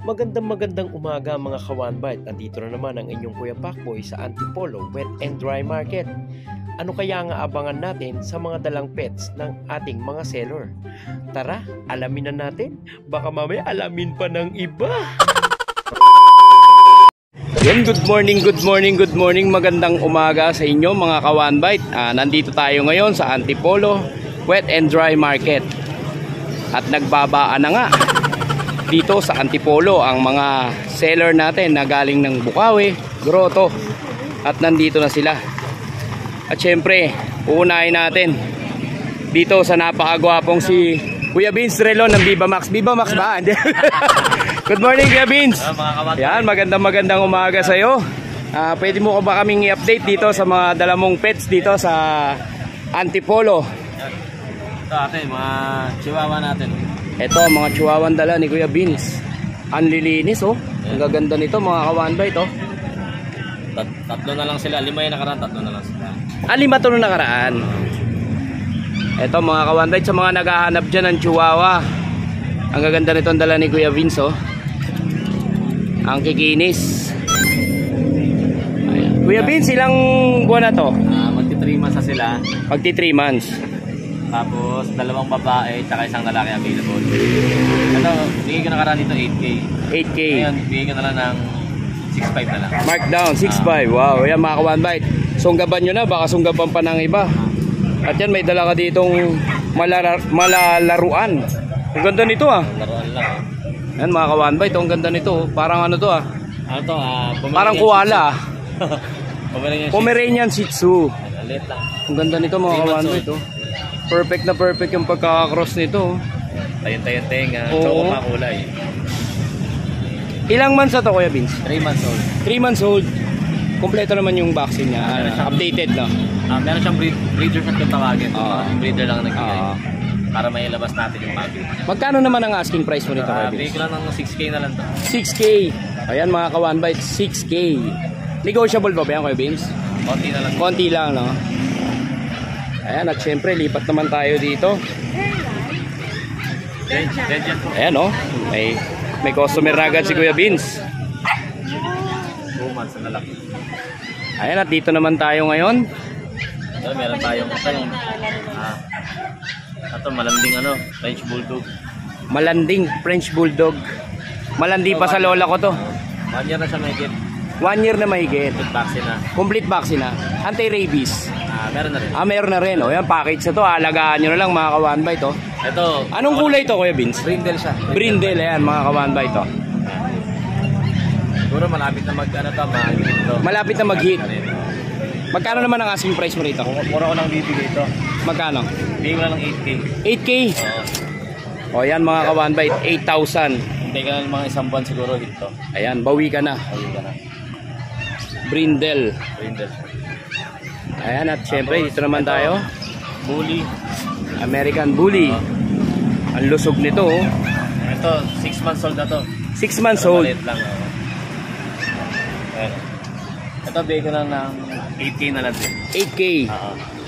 Magandang umaga mga ka-1Bite. Nandito na naman ang inyong Kuya Pacboy sa Antipolo Wet and Dry Market. Ano kaya nga abangan natin sa mga dalang pets ng ating mga seller? Tara, alamin na natin. Baka mamaya alamin pa ng iba. Yan, good morning. Magandang umaga sa inyo mga ka-1Bite. Nandito tayo ngayon sa Antipolo Wet and Dry Market. At nagbabaan na nga dito sa Antipolo ang mga seller natin na galing ng Bukawi, Grotto, at nandito na sila. At syempre, uunahin natin dito sa napakagwapong si Kuya Vince Relon ng Viva Max. Viva Max ba? Good morning Kuya Vince. Yan, magandang umaga sa iyo. Pwede mo ba kaming i-update dito sa mga dala mong pets dito sa Antipolo? Ito atin, mga chihuahua natin. Ito, mga chihuahuan dala ni Kuya Vince. Ang lilinis, oh. Ang gaganda nito, mga ka-1Bite, oh. Tatlo na lang sila. 5 yung nakaraan, 3 na lang sila. 5 to nung nakaraan. Ito, mga ka-1Bite, sa mga naghahanap dyan ng chihuahua. Ang gaganda nito ang dala ni Kuya Vince, oh. Ang kikinis. Ayan. Kuya Vince, ilang buwan na to? Magti 3 months na sila. Magti 3 months. Tapos 2 babae tsaka 1 lalaki available. Ito, bigay ko nakaraan dito 8K. 8K. Ngayon, bigay ko na lang ng 6.5 na lang. Markdown, 6.5. Wow, yan mga ka-1Bite. Sunggaban nyo na, baka sunggaban pa ng iba. At yan, may dala ka ditong malalaruan. Ang ganda nito, ah. Laruan lang. Yan mga ka-1Bite, ang ganda nito. Parang ano to, ah. Ano to? Parang koala, ah. Pomeranian Shih Tzu. Late lang. Ang ganda nito mga ka-1Bite, oh. Perfect na perfect yung pagkakakross nito. Tayon-tayon-teng. Oo. Choco pa kulay. Ilang months na to, Kuya Vince? 3 months old. 3 months old. Kompleto naman yung vaccine niya. Updated na. Meron siyang breeder sa tawagin. Breeder lang nagbigay. Para may ilabas natin yung puppy. Magkano naman ang asking price mo nito, Kuya Vince? Bigay ko lang ng 6K na lang to. 6K. Ayan mga ka-1Bite, 6K. Negotiable ba yan, Kuya Vince? Konti na lang. Konti lang, no? Ayan, at syempre, lipat naman tayo dito. Ayan, no? May customer na agad si Kuya Vince. 2 months na lalaki. Ayan, at dito naman tayo ngayon. So, meron tayong ito, malanding French Bulldog. Malanding French Bulldog. Malandi pa sa lola ko to. 1 year na siya mahigit. 1 year na mahigit. Complete vaccine na. Complete vaccine na. Anti-rabies. Meron na rin. Meron na rin. O, yan, package na to. Alagaan nyo na lang mga ka-1Bite, oh. Ito. Anong kulay to, Kuya Vince? Brindle siya. Brindle, ayan, mga ka-1Bite, oh. Siguro malapit na mag-hit to. Malapit na mag-hit. Magkano naman ang asking price mo rito? Mura ko lang bibigay ito. Magkano? Bigay ko lang ng 8K. 8K? O, yan mga ka-1Bite, 8,000. Hindi ka na mga 1 buwan siguro hit to. Ayan, bawi ka na. Bawi ka na. Brindle. Brindle. Ayan, at syempre, dito naman tayo. Bully. American Bully. Ang lusog nito, oh. Ito, 6 months old na to. 6 months old. Maliit lang. Ito, bigay ko lang ng 8K na lang din. 8K.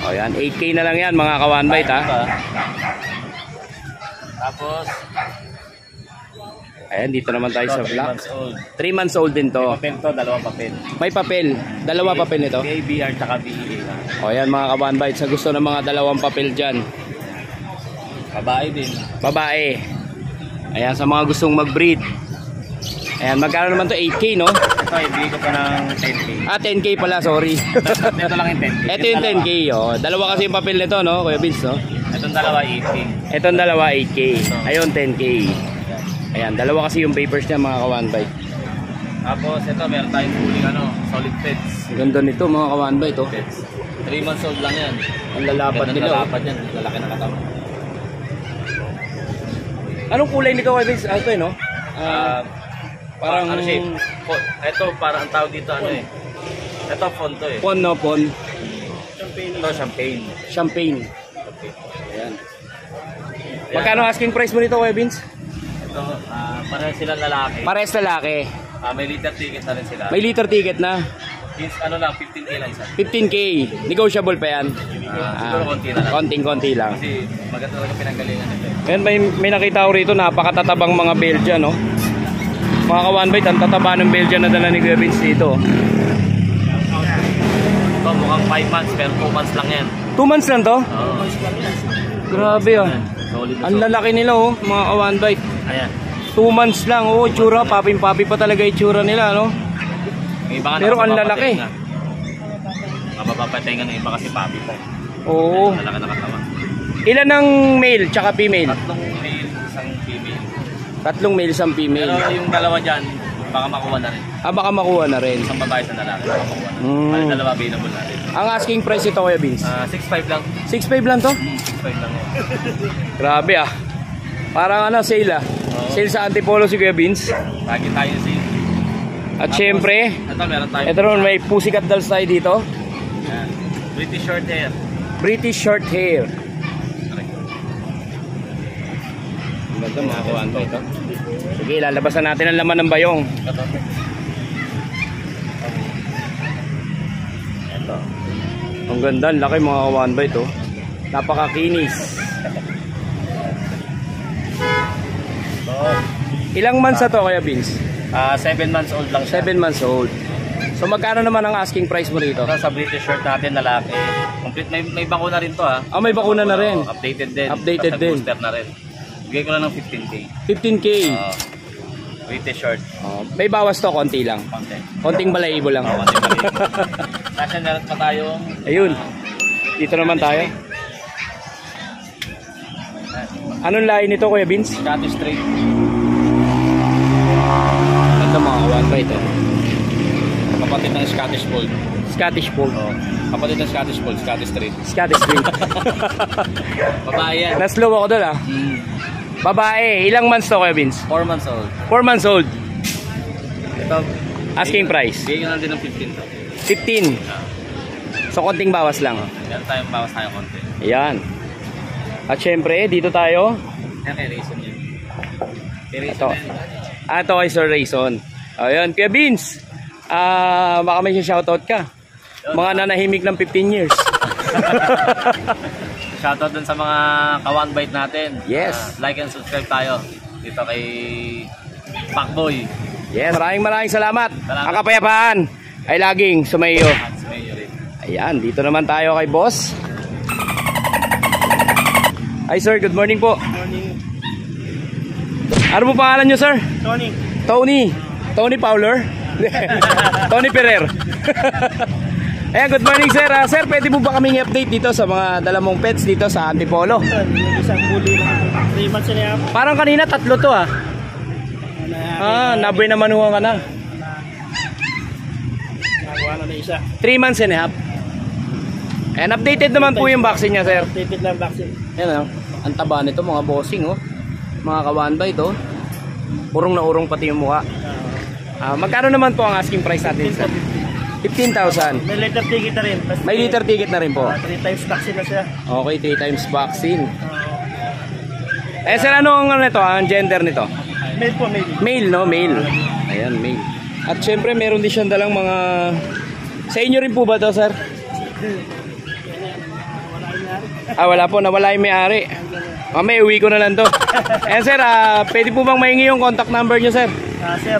O yan, 8K na lang yan mga ka-1Bite, ha. Tapos, ayan, dito naman tayo sa 3 black. months old. 3 months old din to. Papel to, 2 papel. May papel. 2 papel nito. BABR tsaka BEA. O yan mga ka-1Bite, sa gusto ng mga 2 papel dyan. Babae din. Babae. Ayan, sa mga gustong mag-breed. Ayan, magkano naman to? 8K, no? Ito, ibigay ko pa ng 10K. 10K pala, sorry. Ito lang yung 10K. Ito yung 10K, oh. 2 kasi yung papel nito, no? Kuya Vince, no? Itong 2, 8K. Itong 2, 8K. Ayun, 10K. Ayan, 2 kasi yung papers niya, mga ka-1Bite. Tapos, ito, meron tayong huling solid pets. Ang ganda nito, mga ka-1Bite, oh. Pets. 3 months old lang yan. Ang lalapad nila, oh. Lalapad yan. Lalaki na katawan. Anong kulay nito, Kuya Vince? Ito, no? Parang ano shape? Ito parang ang tawag dito Ito font to eh. Pon, no? Pon. Ito champagne. Champagne. Okay. Ayan. Magkano asking price mo nito, Kuya Vince? Ito, parang silang lalaki. Pares lalaki. May liter ticket na rin sila. May liter ticket na. Ano lang, 15K lang isa. 15K. Negotiable pa yan. Siguro konti na lang. Konting-konti lang. Kasi maganda talaga pinanggalingan nito. Ayan, may nakita ko rito, napakatatabang mga Belgian, no? Mga ka-one bite, ang tataba ng Belgian na dala ni Kuya Vince dito. Ito mukhang 5 months pero 2 months lang yan. 2 months lang to? Oo. Grabe ah. Solid na Ang solid. lalaki nila oh, mga ka-one bite. Ayan. 2 months lang oh, itsura, paping-papi pa talaga itsura nila, no? Yung iba nga Pero ang lalaki. Mababapatay nga ng iba kasi papi pa. Oo. Lalaki na katawan. Ilan ang male tsaka female? 3 male, isang female. 3 male, isang female. Pero yung dalawa dyan, baka makuha na rin. Ah, baka makuha na rin. Isang babae sa lalaki, baka makuha na. Mm. Bali dalawa available natin. Ang asking price ito, Kuya Vince? 6.5 lang. 6.5 lang to? 6.5 lang yan. Grabe ah. Parang ano, sale ah. Oo. Sale sa Antipolo si Kuya Vince. Lagi tayo sa At syempre, ito meron tayo. ito naman may pussycat dolls tayo dito. Yan. British short hair. British short hair. Okay. Ang ganda, mga kawan pa ito. Sige, lalabasan natin ang laman ng bayong. Ito. Ito. Ang ganda, ang laki mga kawan ba ito. Napakakinis. Ilang months na to, Kuya Vince? 7 months old lang siya. 7 months old. So magkano naman ang asking price mo rito? Ito sa British short natin lalaki. Complete may bakuna rin to ha. Ah, may bakuna na rin. Updated din. Updated Tapos din. booster na rin. Bigay ko lang ng 15k. 15K. British short. May bawas to, konti lang. Konti. Konting balayibo lang. Konti pa rin. Kasi meron pa tayong Ayun. Dito naman tayo. Anong lahi nito, Kuya Vince? Scottish Straight. Ganda mga kawan pa ito. Kapatid ng Scottish Fold. Scottish Fold. Kapatid ng Scottish Fold, Scottish Straight. Scottish Fold. Babae yan. Na-slow ako doon ah. Babae, ilang months to, Kuya Vince? 4 months old. 4 months old. Ito. Asking price? Bigay ko lang din ng 15 to. 15. So konting bawas lang. Meron tayong bawas tayo konti. Ayan. At syempre, dito tayo. Yan kay Rayson yun. Kay Ito. Rayson yan. Ito kay Sir Rayson. Ayan, Kuya Vince. Baka may shoutout ka. Mga nanahimik ng 15 years. Shoutout dun sa mga ka-one bite natin. Yes. Like and subscribe tayo. Dito kay Pacboy. Yes, maraming salamat. Salamat. Ang kapayapaan ay laging sumayo. At si Mayor rin. Ayan, dito naman tayo kay boss. Hi sir, good morning po. Morning. Ano po pangalan nyo sir? Tony. Tony Fowler? Tony Ferrer. Ayan, good morning sir. Sir, pwede po ba kaming i-update dito sa mga dalamong pets dito sa Antipolo? Yung isang bully na 3 months na yan. Parang kanina 3 to ah. Naboy na manuha ka na. Nagawa na isa. 3 months and a half. Ayan, updated naman po yung vaccine niya sir. Updated lang vaccine. Ayan ang taba nito mga bossing oh. Mga kawanbay to. Urong na urong pati yung mukha. Magkano naman po ang asking price natin sir? 15,000. May liter ticket na rin. May liter ticket na rin po. 3 times vaccine na siya. Okay, 3 times vaccine. Eh sir, ano ang nito, ang gender nito? Male po, male. Male, no? Male. Ayan, male. At syempre, meron din siyang dalang mga... Sa inyo rin po ba to, sir? Wala po. Nawala yung may-ari. Mamaya, uwi ko na lang to. Ayan, sir, pwede po bang mahingi yung contact number nyo, sir? Sir,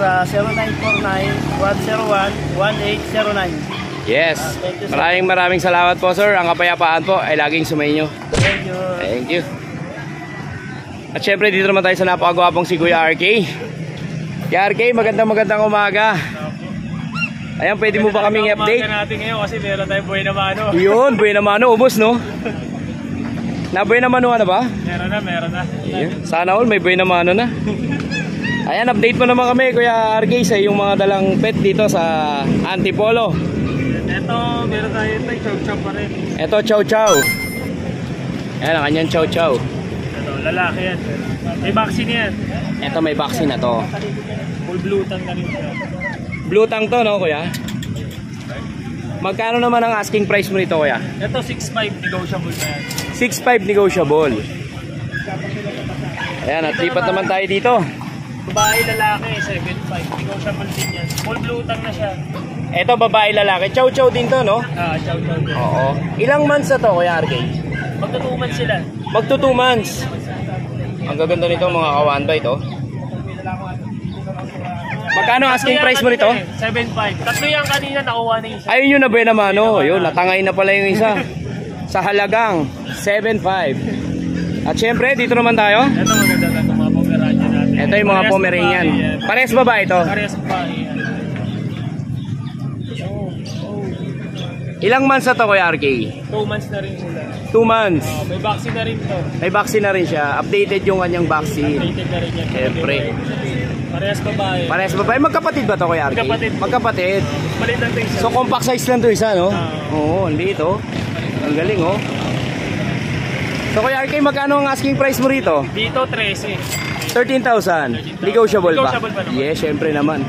0949-101-1809. Yes. Thank you, sir. Maraming salamat po, sir. Ang kapayapaan po ay laging sumainyo. Thank you. Thank you. At syempre, dito naman tayo sa napakagwapong si Kuya RK. Kuya RK, magandang umaga. Ayan, pwede mo ba kaming i-update? natin ngayon kasi meron tayong buhay na mano. Yun, buhay naman, ubos, no? Nabuhay naman, ano ba? Meron na. Ayan. Sana all, may buhay naman, na. Ayan, update mo naman kami, Kuya RK, sa yung mga dalang pet dito sa Antipolo. Ito, meron tayo ito, chow-chow pa rin. Ito, chow chow. Ayan, ang kanyang chow chow. Ito, lalaki yan. May vaccine yan. Ito, may vaccine na to. Full blue tang na rin siya. Blue tang to, no, Kuya? Magkano naman ang asking price mo nito, Kuya? Ito, 6.5 negotiable na yan. 6.5 negotiable. Ayan, at lipat naman tayo dito. Babae, lalaki, 7.5. Negotiable din yan. Full blue tang na siya. Ito, babae, lalaki. Chow chow din to, no? Chow-chow din. Oo. Ilang months na to, Kuya RK? Magtutuman sila. Magto 2 months. Ang gaganda nito, mga kawan ba ito? Magkano asking price mo nito? 7.5. Tatlo yan kanina, nakuha na isa. Ayun yun na ba naman, no? Yun, natangay na pala yung isa. Sa halagang 7.5. At syempre, dito naman tayo. Ito maganda na itong mga Pomeranian natin. Ito yung mga Pomeranian. Parehas ba ba ito? Parehas ba? Ilang months na to, Kuya RK? 2 months na rin sila. 2 months. May vaccine na rin to. May vaccine na rin siya. Updated yung kanyang vaccine. Updated na rin yan. Siyempre. Parehas babae. Parehas ba ba? Magkapatid ba to, Kuya RK? Magkapatid. Magkapatid. Palit lang ito isa. So compact size lang to isa, no? Oo, hindi ito. Ang galing, oh. So Kuya RK, magkano ang asking price mo rito? Dito 13. 13,000. Negotiable ba? Negotiable pa naman. Yes, syempre naman.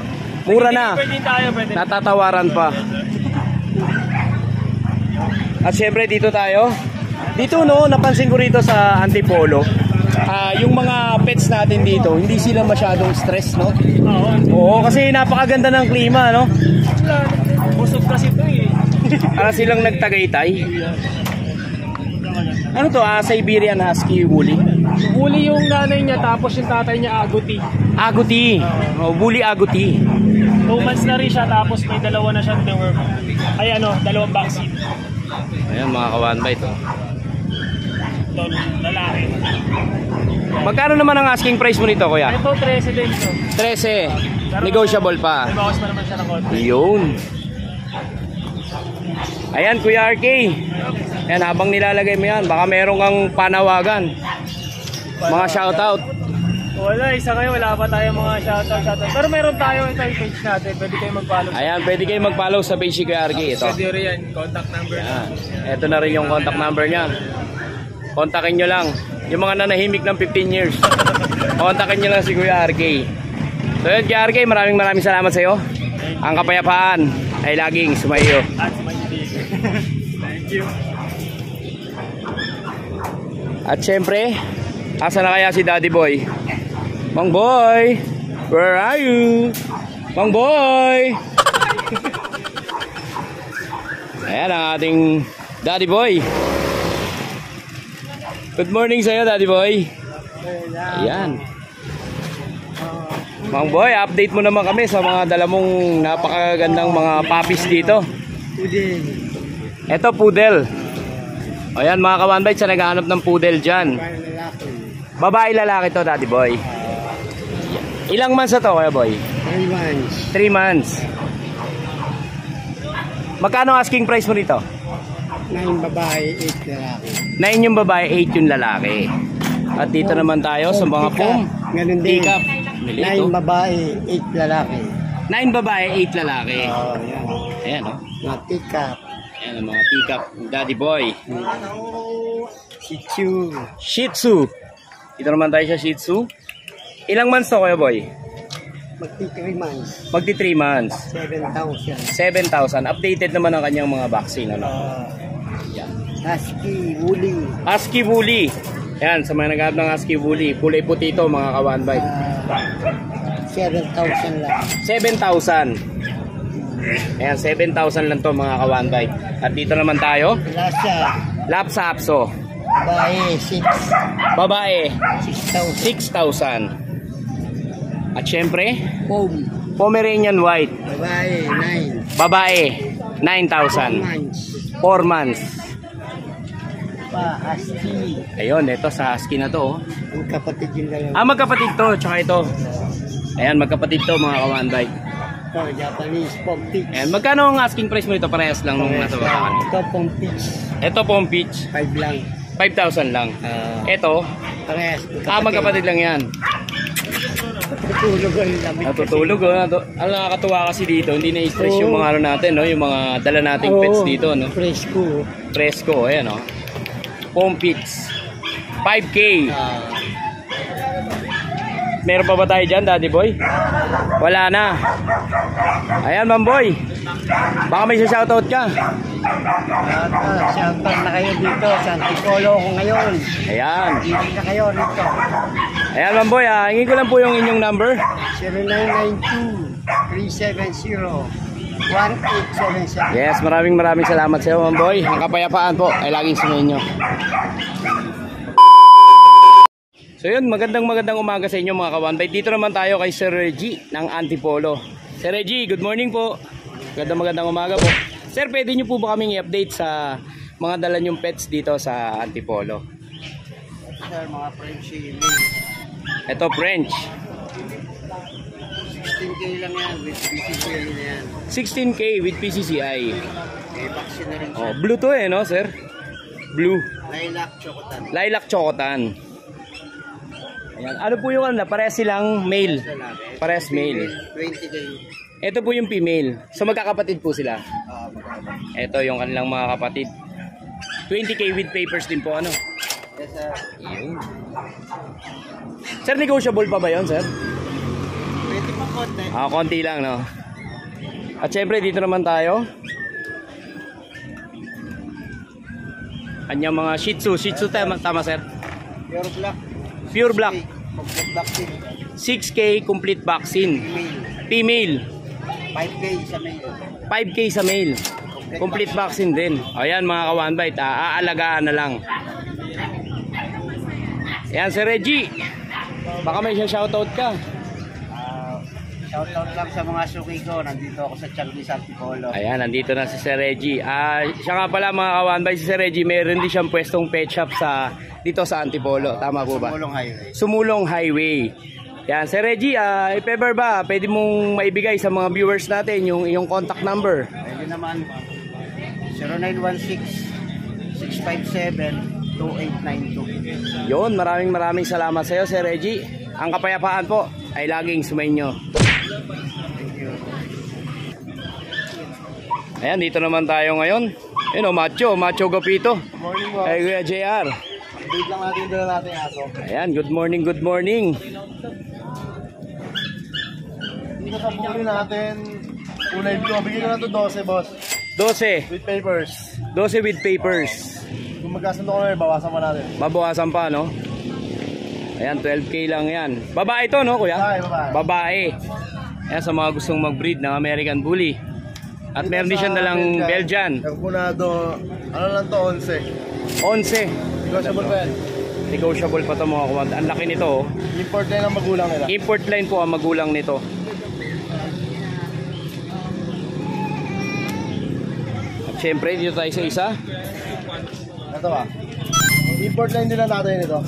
Mura na. Pwede tayo, pwede. Natatawaran pa. At syempre dito tayo. Dito, no, napansin ko rito sa Antipolo. Yung mga pets natin dito, hindi sila masyadong stress, no? Oo. Oo, kasi napakaganda ng klima, no? Busog kasi ito eh. Para silang nagtagaytay. Ano to? Siberian Husky Woolly. Huli yung nanay niya, tapos yung tatay niya aguti. Aguti. Oh, Woolly Aguti. 2 months na rin siya, tapos may dalawa na siyang deworm. Ay ano, dalawang vaccine. Ayan mga ka-one-bite, oh. Ito, lalaki. Magkano naman ang asking price mo nito, Kuya? Ito, 13 din ito. 13. Negotiable pa. May bawas pa naman siya ng konti. Yun. Ayan, Kuya RK. Ayan, habang nilalagay mo yan, baka meron kang panawagan. Mga shoutout. Wala, isa ngayon, wala pa tayo mga shoutout. Pero meron tayo ito yung page natin. Pwede kayo mag-follow. Ayan, pwede kayo mag-follow sa page ni Kuya RK. Ito. Pwede rin yan, contact number. Ayan. Ito na rin yung contact number niya. Kontakin nyo lang. Yung mga nanahimik ng 15 years. Kontakin nyo lang si Kuya RK. So yun, Kuya RK, maraming salamat sa iyo. Ang kapayapaan ay laging sumayo. At sumayo. Thank you. At syempre, asa na kaya si Daddy Boy? Mang Boy, where are you? Mang Boy! Ayan ang ating Daddy Boy. Good morning sa iyo, Daddy Boy. Ayan. Mang Boy, update mo naman kami sa mga dala mong napakagandang mga puppies dito. Ito, poodle. Ayan mga ka-one-bite, sa naghahanap ng poodle dyan. Babae lalaki to, Daddy Boy. Ilang months na to, Kuya Boy? 3 months. 3 months. Magkano asking price mo nito? 9 babae, 8 lalaki. 9 yung babae, 8 yung lalaki. At dito naman tayo sa mga pom. Ganun din. Teacup. 9 babae, 8 lalaki. 9 babae, 8 lalaki. Oh, yan. Ayan, oh. Mga teacup. Ayan ang mga teacup, Daddy Boy. Shih Tzu. Shih Tzu. Dito naman tayo sa Shih Tzu. Ilang months to, Kuya Boy? Magti 3 months. Magti 3 months. 7,000. 7,000. Updated naman ang kanyang mga vaccine, ano? Yan. Husky, Woolly. Husky Woolly. Yan, sa mga naghahanap ng Husky Woolly. Kulay puti ito, mga ka-one-bite. 7,000 lang. 7,000. Ayan, 7,000 lang to, mga ka-one-bite. At dito naman tayo. Lasa, Lhasa Apso. babae, 6. Babae, 6,000. 6,000. At syempre, Home, Pomeranian White. babae, 9. Babae, 4 9,000. months. 4 months. Pa, Husky. Ayun, ito sa Husky na to. Ang kapatid yung dalawa. Magkapatid to, tsaka ito. Ayan, magkapatid to, mga ka-one-bite. Ito, Japanese Pompix. Ayan, magkano ang asking price mo ito? Parehas lang nung nasa baba kanina. Ito, Pompix. Ito pong peach, 5 lang. 5,000 lang. Ito, Parehas. magkapatid lang yan. Tutulog ang lamig. Natutulog, oh. Ang nakakatuwa kasi dito, hindi na-stress yung mga ano natin, no? Yung mga dala nating pets dito, no? Fresco. Fresco, ayan, no? Home pits. 5K. Meron pa ba tayo dyan, Daddy Boy? Wala na. Ayan, Ma'am Boy. Baka may shoutout ka. Shoutout na kayo dito sa Antipolo ko ngayon. Ayan. Hindi na kayo rito. Ayan, Ma'am Boy, hingin ko lang po yung inyong number. 0992-370-1877. Yes, maraming salamat sa iyo, Ma'am Boy. Ang kapayapaan po ay laging sumayin nyo. So So yun, magandang umaga sa inyo mga ka-One Bite. Dito naman tayo kay Sir Reggie ng Antipolo. Sir Reggie, good morning po. Magandang umaga po. Sir, pwede nyo po ba kaming i-update sa mga dala nyong pets dito sa Antipolo? Sir, mga French male. Ito, French. 16K lang yan with PCCI na yan. 16K with PCCI. May vaccine na rin siya. Oh, blue to no, sir? Blue. Lilac Chocotan. Lilac Chocotan. Ayan. Ano po yung parehas silang male? Parehas male. 20K. Ito po yung female. So magkakapatid po sila. Magkakapatid. Ito yung kanilang mga kapatid. 20K with papers din po ano. Yes, sir. Yun. Sir, negotiable pa ba yun, sir? Pwede pa konti. Konti lang, no? At syempre, dito naman tayo. Anyang mga Shih Tzu. Shih Tzu tama, sir? Pure black. Pure black. Complete vaccine. 6K complete vaccine. Female. Female. 5K sa male. 5K sa male. Complete vaccine din. Ayan mga ka-One Bite, aalagaan na lang. Ayan si Reggie. Baka may shoutout ka. Shoutout lang sa mga suki ko. Nandito ako sa Changi, Antipolo. Ayan, nandito na si Sir Reggie. Siya nga pala mga ka-One Bite, si Sir Reggie, meron din siyang pwestong pet shop dito sa Antipolo. Tama po ba? Sumulong Highway. Sumulong Highway. Yan, Sir Reggie, if ever ba, pwede mong maibigay sa mga viewers natin yung iyong contact number. Pwede naman 0916-657-2892. Yun, maraming salamat sa iyo, Sir Reggie. Ang kapayapaan po ay laging sumainyo. Ayan, dito naman tayo ngayon. Yun o, Macho Gapito. Morning po. Kay Kuya JR. Update lang natin dala natin aso. Ayan, good morning. Dito sa puli natin, kulay blue. Bigyan ko na ito 12, boss. 12. With papers. 12 with papers. Kung magkasundo ko na, bawasan mo natin. Babawasan pa, no? Ayan, 12K lang yan. Babae to, no, kuya? Babae. Babae. Ayan, sa mga gustong mag-breed ng American Bully. At meron din siya dalang Belgian. Yung punado, ano lang to, 11. 11. Negotiable pa yan. Negotiable pa to mga kumanda. Ang laki nito, oh. Import line ang magulang nila. Import line po ang magulang nito. At syempre, dito tayo sa isa. Ito ba? Import line nila natin ito.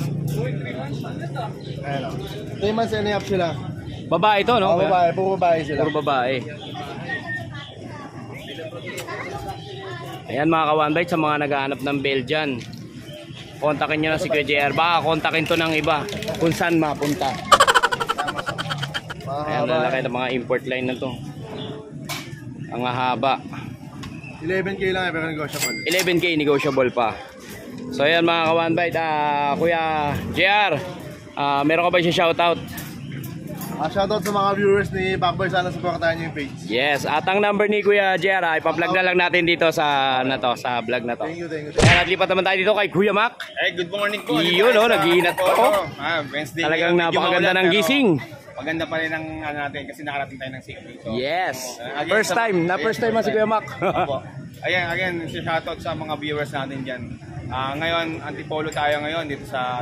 Ayan o. 3 months and a half sila. Babae to, no? Mga babae, puro babae sila. Puro babae. Ayan mga ka-One Bite, sa mga naghahanap ng Belgian, kontakin nyo na si Kuya JR. Baka kontakin to ng iba kung saan mapunta. Ayan, lalaki ng mga import line na to. Ang haba. 11K lang pero negotiable. 11K negotiable pa. So ayan mga ka-One Bite, Kuya JR, meron ka ba siya shoutout? Shoutout sa mga viewers ni Pacboy, sana supportahan niyo yung page. Yes, at ang number ni Kuya JR, ipa-vlog na lang natin dito sa vlog na to. Thank you. Kaya naglipat naman tayo dito kay Kuya Mac. Good morning po. Yun, nag-iinat pa po. Wednesday. Talagang Medyo napakaganda maulan, ng pero gising. Maganda pa rin ang natin kasi nakarating tayo ng safe dito. Yes. Again, First time man si Kuya Mac. Opo. Again, shoutout sa mga viewers natin dyan. Ngayon, Antipolo tayo ngayon dito sa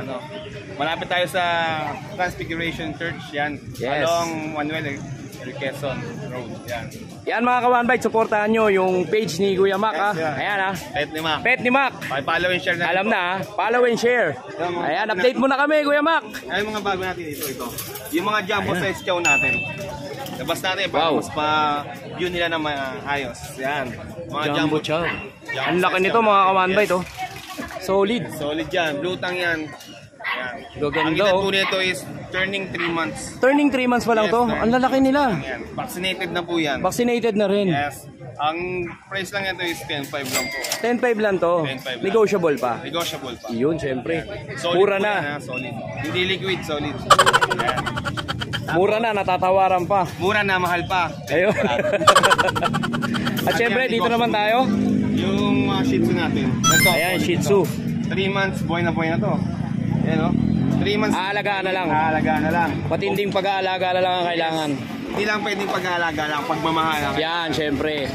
malapit tayo sa Transfiguration Church yan. Yes. Along Manuel Quezon Road yan. Yan mga ka-One Bite, supportahan nyo yung page ni Kuya Mac. Ayan Pet ni Mac. Pet ni Mac. Follow and share na. Alam na, follow and share. Ayan, update mo na kami Kuya Mac. Ay, mga bago natin ito. Yung mga jumbo size chow natin. Labas natin para Wow. mas pa-view nila na maayos. Yan. Mga Jumbo chow. Jumbo Ang laki size nito chow. mga ka-One Yes. Bite, oh. Solid. Solid yan. Blue tang yan. Yan. Ang Gaganda, edad oh. po nito is turning 3 months. Turning 3 months pa lang Yes, to. sir. Ang lalaki nila. Yan. Vaccinated na po yan. Vaccinated na rin. Yes. Ang price lang ito is 10.5 lang po. 10.5 lang to. 10.5 lang. Negotiable pa. Negotiable pa. Yun, syempre. Solid Mura po na. yan, ha? Solid. Hindi liquid, solid. Yan. Mura na, natatawaran pa. Mura na, mahal pa. Ayun. At syempre, dito naman tayo. Yung mga Shih Tzu natin. Ito, Ayan, solid Shih to. Tzu. 3 months, buhay na to. Ayan o. 3 months. Aalagaan na lang. Aalagaan na lang. Matinding pag-aalaga na lang ang kailangan. Hindi lang pwedeng pag-aalaga lang, pagmamahal lang. Yan, syempre.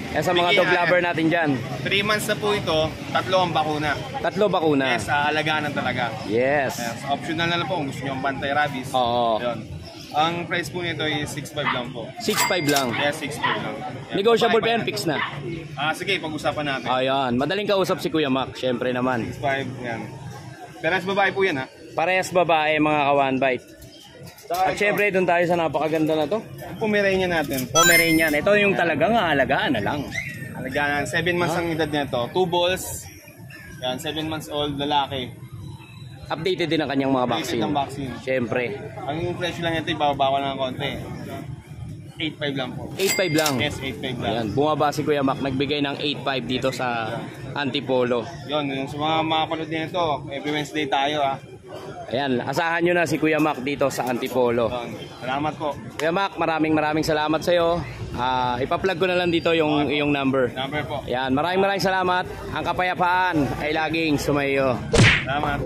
Yan sa mga Bigyan dog lover natin dyan. 3 months na po ito, 3 ang bakuna. 3 bakuna. Yes, aalagaan talaga. Yes. Yes, optional na lang po kung gusto nyo ang bantay rabies. Oo. Yun. Ang price po nito is 6.5 lang po. 6.5 lang. Yes, 6.5 lang. Yan. Negotiable pa yan, Babae fix na. Sige, pag-usapan natin. Ayan, madaling kausap si Kuya Mac, syempre naman. 6.5, yan. Pero as babae po yan ha. Parehas babae mga ka-one bite. At syempre, doon tayo sa napakaganda na to. Pomeranian natin. Pomeranian. Ito yung talagang aalagaan na lang. Alagaan, 7 months ang edad nito. 2 balls. Yan, 7 months old, lalaki. Updated din ang kanyang mga Updated vaccine. ang vaccine. Syempre. Ang presyo lang nito, ibababa ko lang ng konti. 8.5 lang po. 8.5 lang. Yes, 8.5 lang. Ayan, bumaba si Kuya Mac, nagbigay ng 8.5 dito sa Antipolo. Yun, yung sa mga mapanood nito, every Wednesday tayo ha. Ayan, asahan nyo na si Kuya Mac dito sa Antipolo. Yun, salamat po. Kuya Mac, maraming salamat sa iyo. Ipa-plug ko na lang dito yung iyong number. Number po. Ayan, maraming salamat. Ang kapayapaan ay laging sumayo. Salamat.